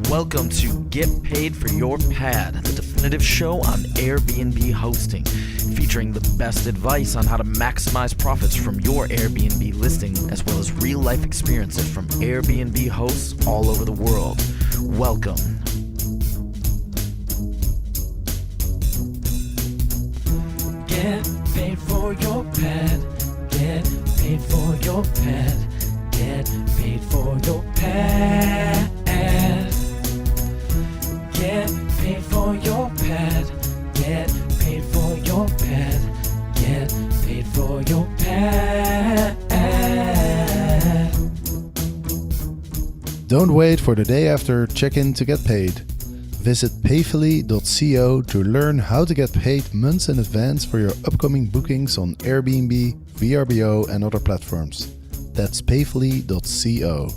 Welcome to Get Paid for Your Pad, the definitive show on Airbnb hosting, featuring the best advice on how to maximize profits from your Airbnb listing, as well as real-life experiences from Airbnb hosts all over the world. Welcome. Get paid for your pad. Get paid for your pad. Get paid for your pad. Get paid for your pad. Get paid for your pad. Get paid for your pad. Don't wait for the day after check-in to get paid. Visit payfully.co to learn how to get paid months in advance for your upcoming bookings on Airbnb, VRBO and other platforms. That's payfully.co.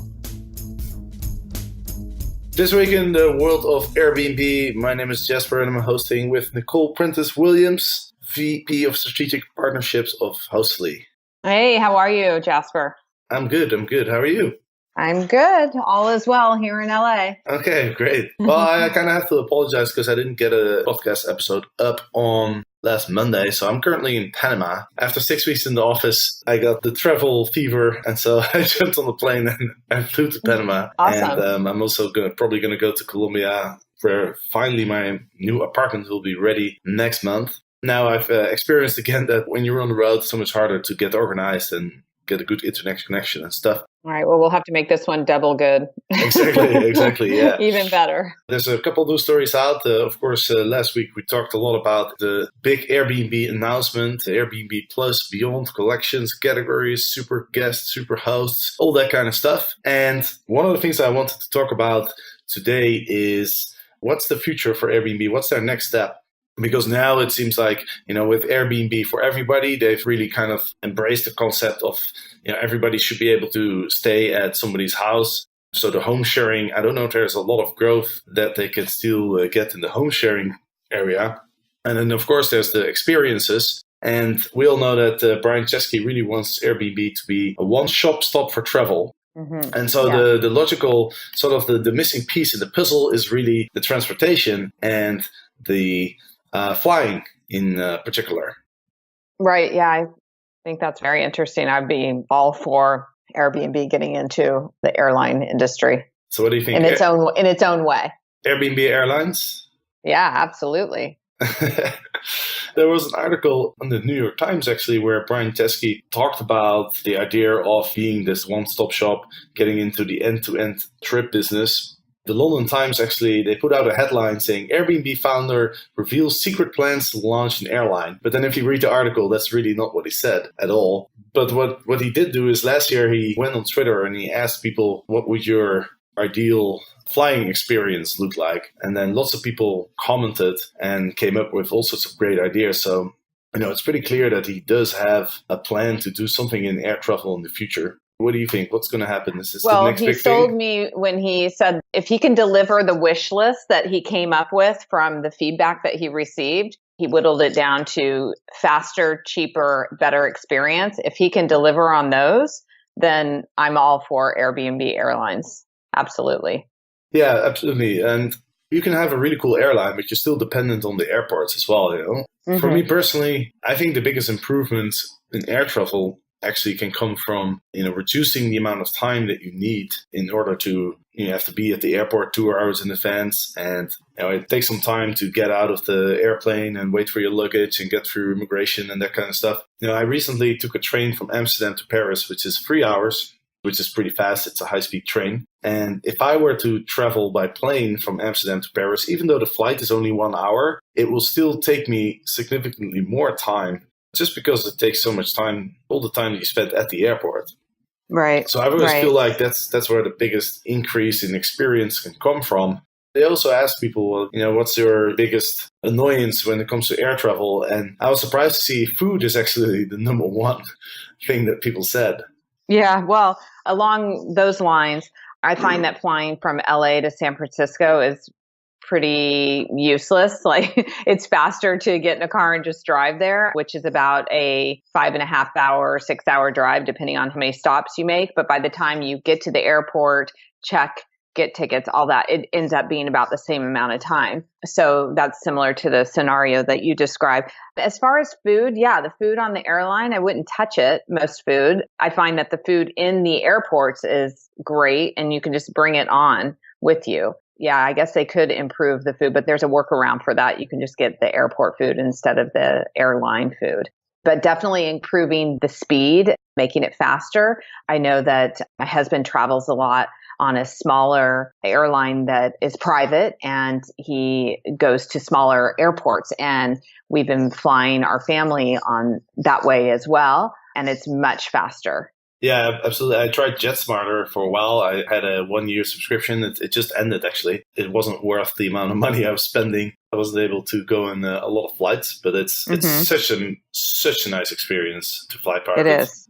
This week in the world of Airbnb, my name is Jasper and I'm hosting with Nicole Prentice-Williams, VP of Strategic Partnerships of Hostly. Hey, how are you, Jasper? I'm good. How are you? I'm good. All is well here in LA. Okay, great. Well, I kind of have to apologize because I didn't get a podcast episode up on last Monday. So I'm currently in Panama. After 6 weeks in the office, I got the travel fever. And so I jumped on the plane and I flew to Panama. Awesome. And I'm also probably going to go to Colombia, where finally my new apartment will be ready next month. Now I've experienced again that when you're on the road, it's so much harder to get organized and get a good internet connection and stuff. All right. Well, we'll have to make this one double good. Exactly. Yeah. Even better. There's a couple news stories out. Of course, last week we talked a lot about the big Airbnb announcement, the Airbnb Plus, Beyond collections, categories, super guests, super hosts, all that kind of stuff. And one of the things I wanted to talk about today is what's the future for Airbnb? What's their next step? Because now it seems like, with Airbnb for everybody, they've really kind of embraced the concept of, everybody should be able to stay at somebody's house. So the home sharing, I don't know if there's a lot of growth that they can still get in the home sharing area. And then, of course, there's the experiences. And we all know that Brian Chesky really wants Airbnb to be a one-stop shop for travel. Mm-hmm. And so the logical, sort of the missing piece in the puzzle is really the transportation and the flying in particular. Right. Yeah. I think that's very interesting. I'd be all for Airbnb getting into the airline industry. So what do you think? In its own way. Airbnb Airlines? Yeah, absolutely. There was an article on the New York Times, actually, where Brian Chesky talked about the idea of being this one-stop shop, getting into the end-to-end trip business. The London Times, actually, they put out a headline saying Airbnb founder reveals secret plans to launch an airline. But then if you read the article, that's really not what he said at all. But what he did do is last year he went on Twitter and he asked people, what would your ideal flying experience look like? And then lots of people commented and came up with all sorts of great ideas. So, it's pretty clear that he does have a plan to do something in air travel in the future. What do you think? What's going to happen? Is this the next big thing? Well, he sold me when he said if he can deliver the wish list that he came up with from the feedback that he received, he whittled it down to faster, cheaper, better experience. If he can deliver on those, then I'm all for Airbnb Airlines. Absolutely. Yeah, absolutely. And you can have a really cool airline, but you're still dependent on the airports as well. Mm-hmm. For me personally, I think the biggest improvements in air travel actually can come from, reducing the amount of time that you need in order to, you have to be at the airport 2 hours in advance. And, it takes some time to get out of the airplane and wait for your luggage and get through immigration and that kind of stuff. I recently took a train from Amsterdam to Paris, which is 3 hours, which is pretty fast. It's a high-speed train. And if I were to travel by plane from Amsterdam to Paris, even though the flight is only 1 hour, it will still take me significantly more time, just because it takes so much time, all the time that you spend at the airport. Right. So I always feel like that's where the biggest increase in experience can come from. They also ask people, what's your biggest annoyance when it comes to air travel? And I was surprised to see food is actually the number one thing that people said. Yeah, well, along those lines, I find that flying from LA to San Francisco is pretty useless. Like, it's faster to get in a car and just drive there, which is about a 5.5 hour, 6 hour drive, depending on how many stops you make. But by the time you get to the airport, check get tickets, all that, it ends up being about the same amount of time. So that's similar to the scenario that you described. As far as food, the food on the airline, I wouldn't touch it, most food. I find that the food in the airports is great and you can just bring it on with you. Yeah, I guess they could improve the food, but there's a workaround for that. You can just get the airport food instead of the airline food. But definitely improving the speed, making it faster. I know that my husband travels a lot on a smaller airline that is private, and he goes to smaller airports. And we've been flying our family on that way as well. And it's much faster. Yeah, absolutely. I tried JetSmarter for a while. I had a 1-year subscription. It just ended, actually. It wasn't worth the amount of money I was spending. I wasn't able to go on a lot of flights, but it's such a nice experience to fly private. It is.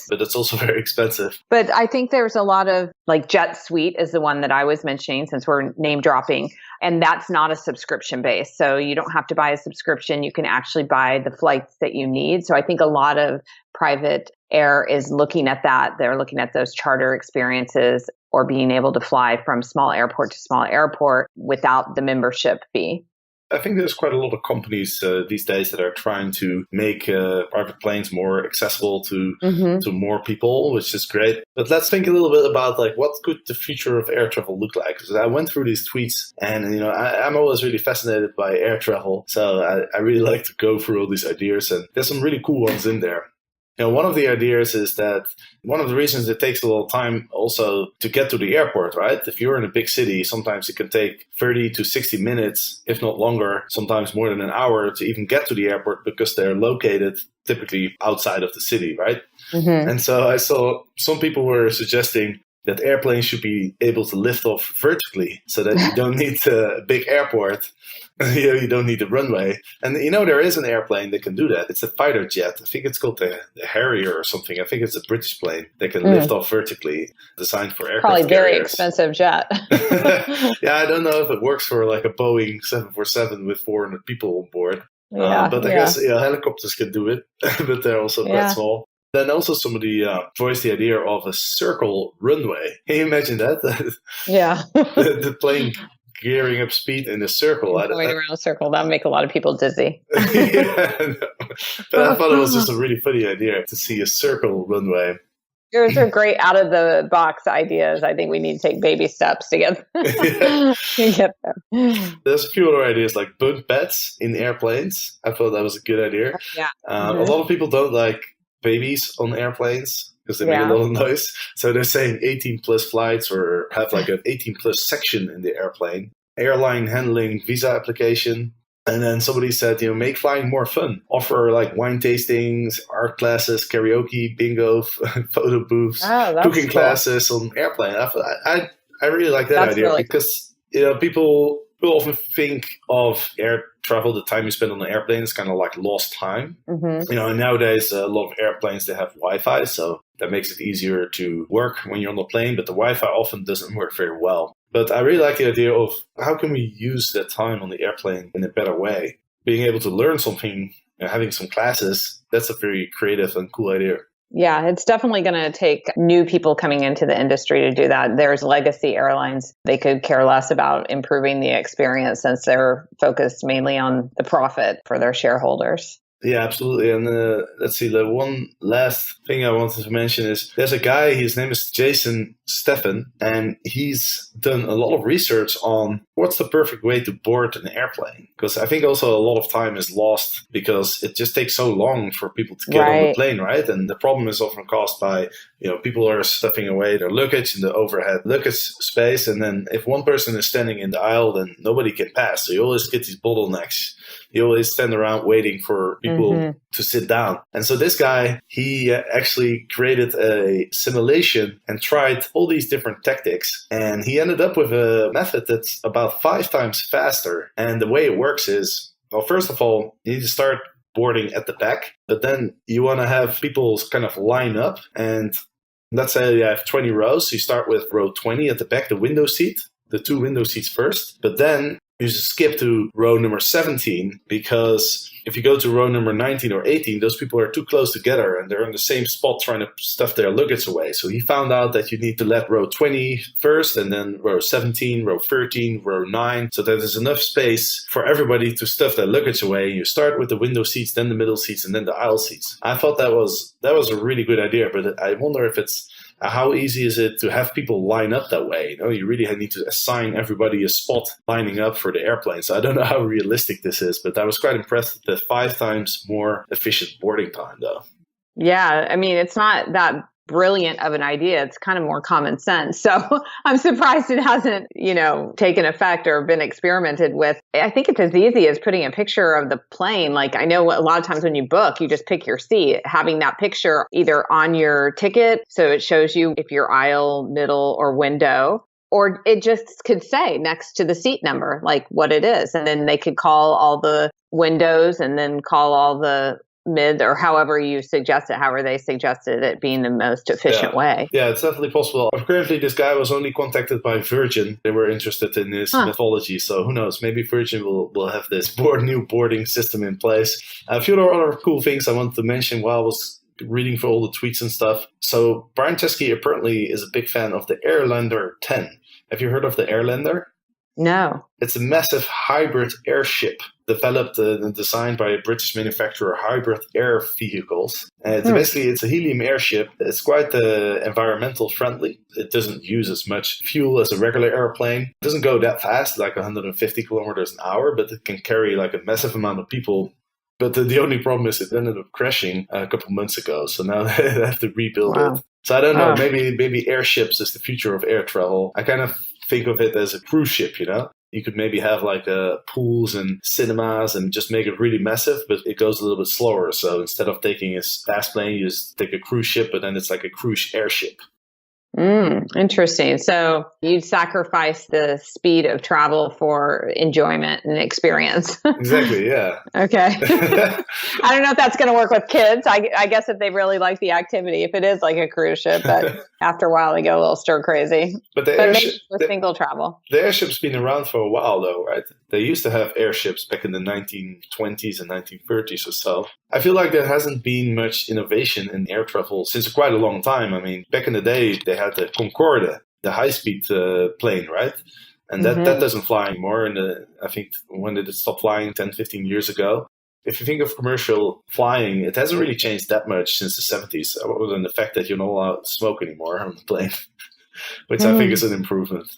But it's also very expensive. But I think there's a lot of, like, Jet Suite is the one that I was mentioning, since we're name dropping, and that's not a subscription base. So you don't have to buy a subscription. You can actually buy the flights that you need. So I think a lot of private air is looking at that. They're looking at those charter experiences or being able to fly from small airport to small airport without the membership fee. I think there's quite a lot of companies these days that are trying to make private planes more accessible to more people, which is great. But let's think a little bit about, like, what could the future of air travel look like? Because I went through these tweets, and I'm always really fascinated by air travel, so I really like to go through all these ideas, and there's some really cool ones in there. One of the ideas is that one of the reasons it takes a lot of time also to get to the airport, right? If you're in a big city, sometimes it can take 30 to 60 minutes, if not longer, sometimes more than an hour to even get to the airport because they're located typically outside of the city, right? And so I saw some people were suggesting that airplanes should be able to lift off vertically so that you don't need a big airport. You don't need a runway. And there is an airplane that can do that. It's a fighter jet. I think it's called the Harrier or something. I think it's a British plane that can lift off vertically, designed for aircraft Probably very carriers. expensive jet. Yeah, I don't know if it works for like a Boeing 747 with 400 people on board. But I guess helicopters can do it, but they're also quite small. Then also somebody voiced the idea of a circle runway. Can you imagine that? Yeah. the plane gearing up speed in a circle. Going around a circle, that would make a lot of people dizzy. Yeah, but I thought it was just a really funny idea to see a circle runway. Yours are great out of the box ideas. I think we need to take baby steps to get there. There's a few other ideas like bunk beds in airplanes. I thought that was a good idea. Yeah. A lot of people don't like babies on airplanes because they make a lot of noise. So they're saying 18 plus flights or have like an 18 plus section in the airplane. Airline handling visa application. And then somebody said, make flying more fun. Offer like wine tastings, art classes, karaoke, bingo, photo booths, cooking classes on airplane. I really like that idea because people often think of air travel, the time you spend on the airplane is kind of like lost time. And nowadays a lot of airplanes, they have Wi-Fi, so that makes it easier to work when you're on the plane, but the Wi-Fi often doesn't work very well. But I really like the idea of how can we use that time on the airplane in a better way? Being able to learn something, having some classes, that's a very creative and cool idea. Yeah, it's definitely going to take new people coming into the industry to do that. There's legacy airlines. They could care less about improving the experience since they're focused mainly on the profit for their shareholders. Yeah, absolutely. And let's see, the one last thing I wanted to mention is there's a guy, his name is Jason Steffen, and he's done a lot of research on what's the perfect way to board an airplane. Because I think also a lot of time is lost because it just takes so long for people to get on the plane, right? And the problem is often caused by, people are stuffing away their luggage in the overhead luggage space. And then if one person is standing in the aisle, then nobody can pass. So you always get these bottlenecks. You always stand around waiting for people to sit down. And so this guy, he actually created a simulation and tried all these different tactics. And he ended up with a method that's about 5 times faster. And the way it works is, well, first of all, you need to start boarding at the back. But then you want to have people kind of line up. And let's say you have 20 rows. So you start with row 20 at the back, the window seat, the 2 window seats first. But then you just skip to row number 17 because if you go to row number 19 or 18, those people are too close together and they're in the same spot trying to stuff their luggage away. So he found out that you need to let row 20 first, and then row 17, row 13, row 9, so that there's enough space for everybody to stuff their luggage away. You start with the window seats, then the middle seats, and then the aisle seats. I thought that was a really good idea, but I wonder if it's how easy is it to have people line up that way? You really need to assign everybody a spot lining up for the airplane. So I don't know how realistic this is, but I was quite impressed with the 5 times more efficient boarding time, though. Yeah, I mean, it's not that brilliant of an idea. It's kind of more common sense. So I'm surprised it hasn't, taken effect or been experimented with. I think it's as easy as putting a picture of the plane. Like, I know a lot of times when you book, you just pick your seat, having that picture either on your ticket, so it shows you if you're aisle, middle, or window, or it just could say next to the seat number, like what it is. And then they could call all the windows and then call all the mid, or however they suggested it being the most efficient way. Yeah, it's definitely possible. Currently, this guy was only contacted by Virgin. They were interested in his mythology, so who knows? Maybe Virgin will have this new boarding system in place. A few other cool things I wanted to mention while I was reading for all the tweets and stuff. So Brian Chesky apparently is a big fan of the Airlander 10. Have you heard of the Airlander? No. It's a massive hybrid airship developed and designed by a British manufacturer, Hybrid Air Vehicles. Basically, it's a helium airship. It's quite environmental friendly. It doesn't use as much fuel as a regular airplane. It doesn't go that fast, like 150 kilometers an hour, but it can carry like a massive amount of people. But the only problem is it ended up crashing a couple months ago. So now they have to rebuild it. So I don't know, maybe airships is the future of air travel. I kind of think of it as a cruise ship, You could maybe have like pools and cinemas and just make it really massive, but it goes a little bit slower. So instead of taking a fast plane, you just take a cruise ship, but then it's like a cruise airship. Interesting. So you'd sacrifice the speed of travel for enjoyment and experience. Exactly, yeah. Okay. I don't know if that's going to work with kids. I guess if they really like the activity, if it is like a cruise ship, but after a while they go a little stir crazy. But maybe for single travel. The airship's been around for a while though, right? They used to have airships back in the 1920s and 1930s or so. I feel like there hasn't been much innovation in air travel since quite a long time. I mean, back in the day, they had the Concorde, the high-speed plane, right? And that doesn't fly anymore. And I think when did it stop flying? 10, 15 years ago. If you think of commercial flying, it hasn't really changed that much since the 70s, other than the fact that you're not allowed to smoke anymore on the plane, which I think is an improvement.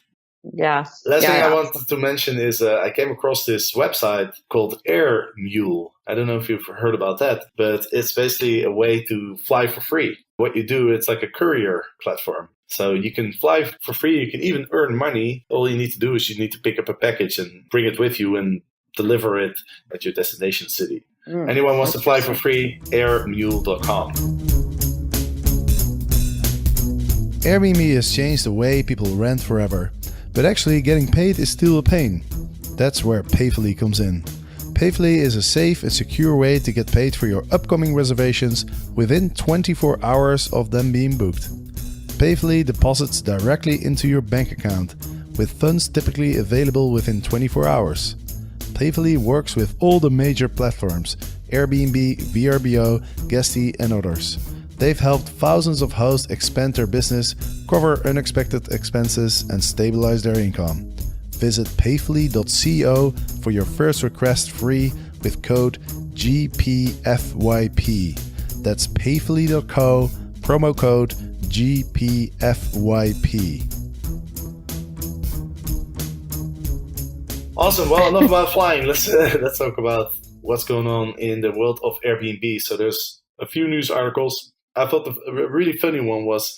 Yeah. Last thing I wanted to mention is I came across this website called Air Mule. I don't know if you've heard about that, but it's basically a way to fly for free. What you do, it's like a courier platform. So you can fly for free. You can even earn money. All you need to do is you need to pick up a package and bring it with you and deliver it at your destination city. Anyone wants to fly for free, airmule.com. Airbnb has changed the way people rent forever. But actually getting paid is still a pain. That's where Payfully comes in. Payfully is a safe and secure way to get paid for your upcoming reservations within 24 hours of them being booked. Payfully deposits directly into your bank account, with funds typically available within 24 hours. Payfully works with all the major platforms, Airbnb, VRBO, Guesty and others. They've helped thousands of hosts expand their business, cover unexpected expenses, and stabilize their income. Visit payfully.co for your first request free with code GPFYP. That's payfully.co, promo code GPFYP. Awesome. Well, enough about flying. Let's talk about what's going on in the world of Airbnb. So there's a few news articles. I thought a really funny one was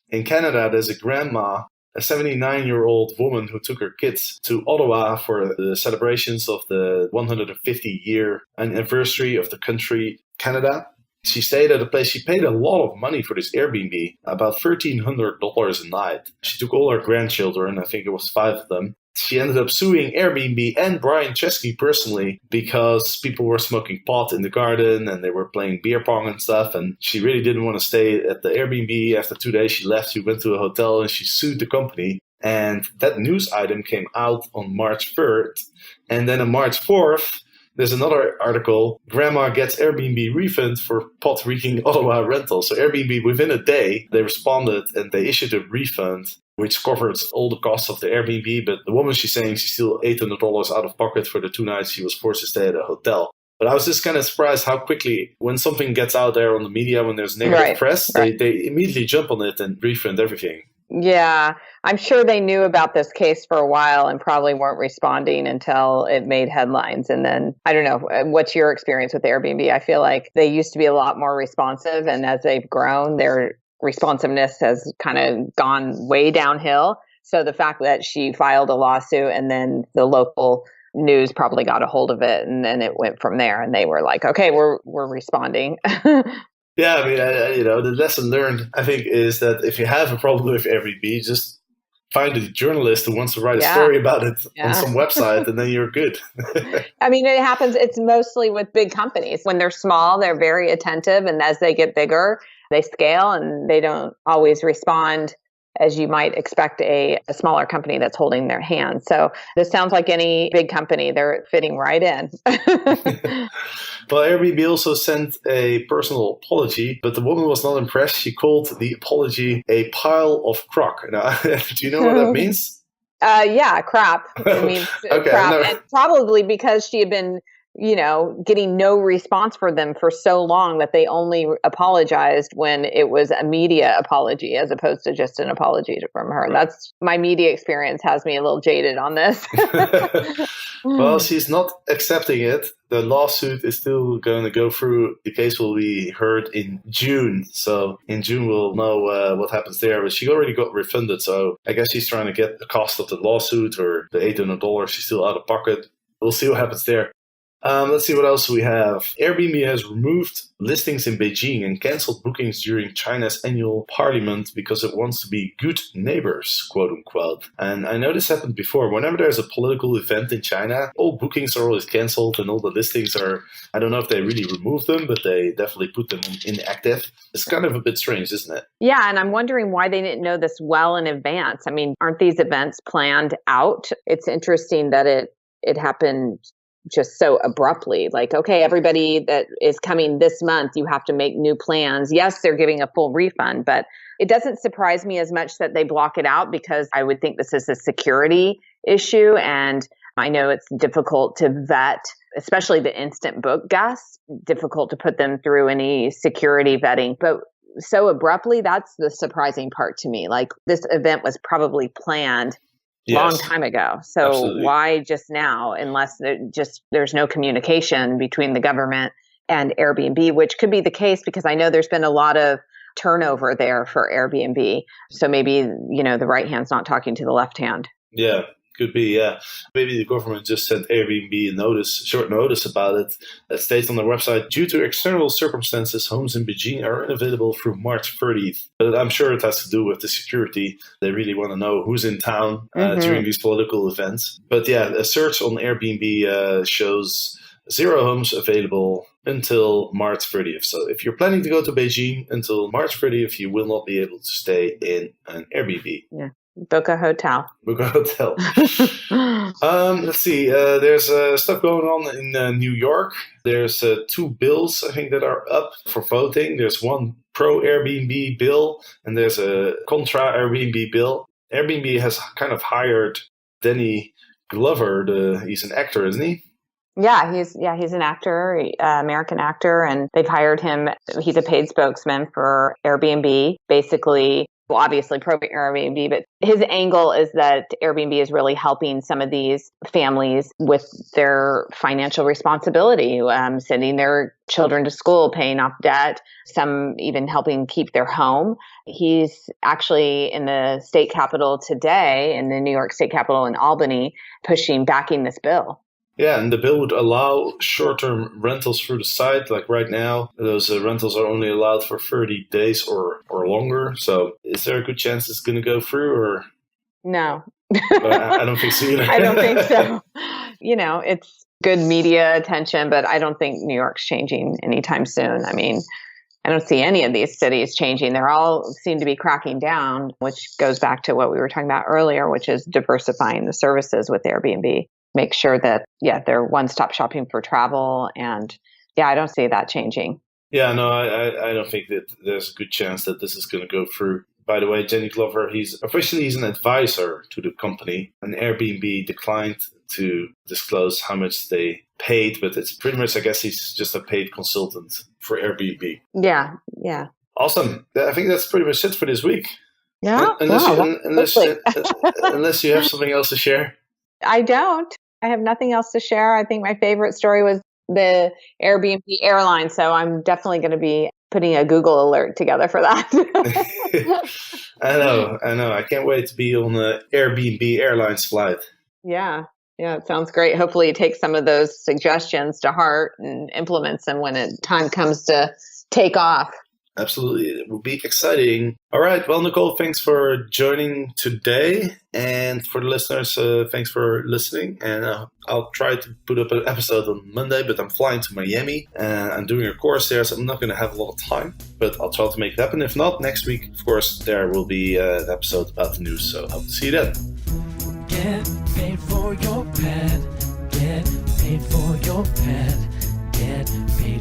in Canada, there's a grandma, a 79-year-old woman who took her kids to Ottawa for the celebrations of the 150-year anniversary of the country, Canada. She stayed at a place. She paid a lot of money for this Airbnb, about $1,300 a night. She took all her grandchildren, I think it was 5 of them. She ended up suing Airbnb and Brian Chesky personally because people were smoking pot in the garden and they were playing beer pong and stuff. And she really didn't want to stay at the Airbnb. After 2 days, she left. She went to a hotel and she sued the company. And that news item came out on March 3rd. And then on March 4th, There's another article, Grandma gets Airbnb refund for pot reeking Ottawa rental. So Airbnb, within a day, they responded and they issued a refund, which covers all the costs of the Airbnb. But the woman, she's saying she's still $800 out of pocket for the 2 nights she was forced to stay at a hotel. But I was just kind of surprised how quickly, when something gets out there on the media, when there's negative press, they immediately jump on it and refund everything. Yeah, I'm sure they knew about this case for a while and probably weren't responding until it made headlines. And then, I don't know, what's your experience with Airbnb? I feel like they used to be a lot more responsive, and as they've grown, their responsiveness has kind of gone way downhill. So the fact that she filed a lawsuit and then the local news probably got a hold of it, and then it went from there, and they were like, okay, we're responding. Yeah, I mean, the lesson learned, I think, is that if you have a problem with Airbnb, just find a journalist who wants to write a story about it on some website, and then you're good. I mean, it happens. It's mostly with big companies. When they're small, they're very attentive. And as they get bigger, they scale and they don't always respond as you might expect a smaller company that's holding their hand. So this sounds like any big company. They're fitting right in. Well, Airbnb also sent a personal apology, but the woman was not impressed. She called the apology a pile of crock. Now, do you know what that means? Yeah, crap. It means okay, crap. And probably because she had been, getting no response for them for so long that they only apologized when it was a media apology as opposed to just an apology from her. Right. That's my media experience has me a little jaded on this. Well, she's not accepting it. The lawsuit is still going to go through. The case will be heard in June. So in June, we'll know what happens there. But she already got refunded. So I guess she's trying to get the cost of the lawsuit, or the $800 she's still out of pocket. We'll see what happens there. Let's see what else we have. Airbnb has removed listings in Beijing and canceled bookings during China's annual parliament because it wants to be good neighbors, quote unquote. And I know this happened before. Whenever there's a political event in China, all bookings are always canceled and all the listings are, I don't know if they really remove them, but they definitely put them inactive. It's kind of a bit strange, isn't it? Yeah, and I'm wondering why they didn't know this well in advance. I mean, aren't these events planned out? It's interesting that it happened just so abruptly. Like, okay, everybody that is coming this month, you have to make new plans. Yes, they're giving a full refund, but it doesn't surprise me as much that they block it out, because I would think this is a security issue. And I know it's difficult to vet, especially the instant book guests, difficult to put them through any security vetting. But so abruptly, that's the surprising part to me. Like, this event was probably planned long time ago. So absolutely. Why just now, unless there's no communication between the government and Airbnb, which could be the case because I know there's been a lot of turnover there for Airbnb. So maybe, the right hand's not talking to the left hand. Yeah. Could be, yeah. Maybe the government just sent Airbnb a short notice about it. That states on their website, due to external circumstances, homes in Beijing are unavailable through March 30th. But I'm sure it has to do with the security. They really want to know who's in town during these political events. But yeah, a search on Airbnb shows 0 homes available until March 30th. So if you're planning to go to Beijing until March 30th, you will not be able to stay in an Airbnb. Yeah. Book a hotel. Let's see. There's stuff going on in New York. There's 2 bills, I think, that are up for voting. There's one pro-Airbnb bill, and there's a contra-Airbnb bill. Airbnb has kind of hired Danny Glover. He's an actor, isn't he? Yeah, he's an actor, American actor, and they've hired him. He's a paid spokesman for Airbnb, basically. Well, obviously pro-Airbnb, but his angle is that Airbnb is really helping some of these families with their financial responsibility, sending their children to school, paying off debt, some even helping keep their home. He's actually in the state capitol today, in the New York state capitol in Albany, backing this bill. Yeah, and the bill would allow short-term rentals through the site. Like right now, those rentals are only allowed for 30 days or longer. So is there a good chance it's going to go through? Or no. I don't think so either. I don't think so. It's good media attention, but I don't think New York's changing anytime soon. I mean, I don't see any of these cities changing. They're all seem to be cracking down, which goes back to what we were talking about earlier, which is diversifying the services with Airbnb. make sure that, they're one-stop shopping for travel. And I don't see that changing. Yeah, no, I don't think that there's a good chance that this is going to go through. By the way, Jenny Glover, he's an advisor to the company, and Airbnb declined to disclose how much they paid, but it's pretty much, I guess he's just a paid consultant for Airbnb. Yeah. Awesome. I think that's pretty much it for this week. Yeah. Unless you have something else to share. I don't. I have nothing else to share. I think my favorite story was the Airbnb airline. So I'm definitely going to be putting a Google alert together for that. I know. I can't wait to be on the Airbnb Airlines flight. Yeah, it sounds great. Hopefully he takes some of those suggestions to heart and implements them when time comes to take off. Absolutely. It will be exciting. All right. Well, Nicole, thanks for joining today. And for the listeners, thanks for listening. And I'll try to put up an episode on Monday, but I'm flying to Miami and I'm doing a course there, so I'm not going to have a lot of time, but I'll try to make it happen. If not, next week, of course, there will be an episode about the news. So hope to see you then. Get paid for your pet. Get paid for your pet. Get paid